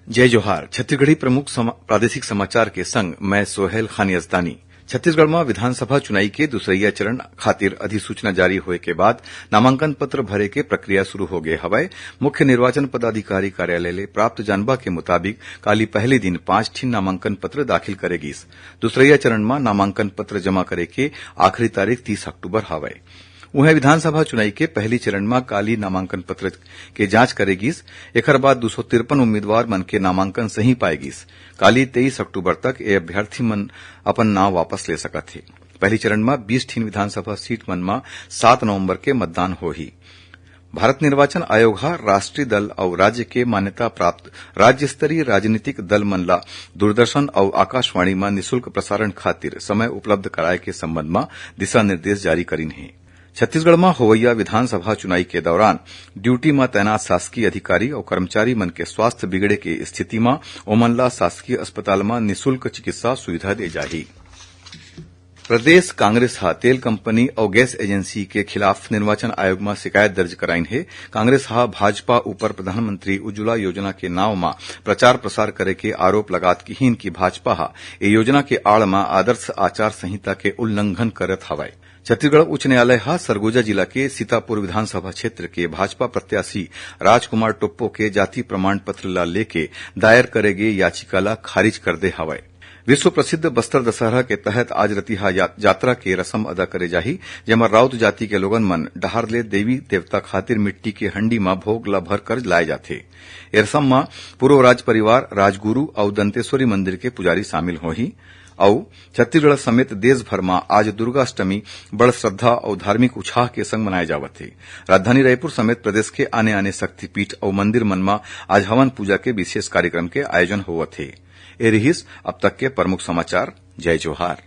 जय जोहार। छत्तीसगढ़ी प्रमुख प्रादेशिक समाचार के संग मैं सोहेल खानियजदानी। छत्तीसगढ़ में विधानसभा चुनाई के दूसरइया चरण खातिर अधिसूचना जारी होए के बाद नामांकन पत्र भरे के प्रक्रिया शुरू हो गए हवय। मुख्य निर्वाचन पदाधिकारी कार्यालय ले प्राप्त जानबा के मुताबिक काली पहले दिन 5 ठिन नामांकन पत्र दाखिल करे गिस। दूसरइया चरण में नामांकन पत्र जमा करे के आखिरी तारीख 30 अक्टूबर हवय। उहे विधानसभा चुनाई के पहली चरण में काली नामांकन पत्र के जांच करे गिस। एकर बाद 253 उम्मीदवार मन के नामांकन सही पाए गिस। काली 23 अक्टूबर तक ये अभ्यर्थी मन अपन नाव वापस ले सकत हे। पहली चरण में 20 ठिन विधानसभा सीट मन में 7 नवंबर के मतदान होही। भारत निर्वाचन आयोग हा राष्ट्रीय दल और राज्य के मान्यता प्राप्त राज्य स्तरीय राजनीतिक दल मन ला दूरदर्शन और आकाशवाणी में निःशुल्क प्रसारण खातिर समय उपलब्ध कराए के संबंध में दिशा निर्देश जारी करीन हे। छत्तीसगढ़ में होवैया विधानसभा चुनाई के दौरान ड्यूटी में तैनात शासकीय अधिकारी और कर्मचारी मन के स्वास्थ्य बिगड़े के स्थिति में ओमन ला शासकीय अस्पताल में निःशुल्क चिकित्सा सुविधा दे जाही। प्रदेश कांग्रेस हा तेल कंपनी और गैस एजेंसी के खिलाफ निर्वाचन आयोग में शिकायत दर्ज कराइन है। कांग्रेस हा भाजपा ऊपर प्रधानमंत्री उज्ज्वला योजना के नाव में प्रचार प्रसार करे के आरोप लगात किहीन की भाजपा हा ए योजना के आड़ में आदर्श आचार संहिता के उल्लंघन करत हवय। छत्तीसगढ़ उच्च न्यायालय हा सरगुजा जिला के सीतापुर विधानसभा क्षेत्र के भाजपा प्रत्याशी राजकुमार टोप्पो के जाति प्रमाण पत्र ला लेके दायर करे गे याचिका ला खारिज कर दे हवय। विश्व प्रसिद्ध बस्तर दशहरा के तहत आज रतिहा यात्रा के रस्म अदा करे जाही, जेमा राउत जाति के लोगन मन डहार ले देवी देवता खातिर मिट्टी के हंडी में भोग ला भर कर लाए जाथे। ए रस्म में पूर्व राज परिवार, राजगुरू और दंतेश्वरी मंदिर के पुजारी शामिल होही और छत्तीसगढ़ समेत देश भर में आज दुर्गाष्टमी बड़ श्रद्धा और धार्मिक उत्साह के संग मनाए जावत है। राजधानी रायपुर समेत प्रदेश के आने आने शक्तिपीठ और मंदिर मन में आज हवन पूजा के विशेष कार्यक्रम के आयोजन होवत है। ए रहिस अब तक के प्रमुख समाचार। जय जोहार।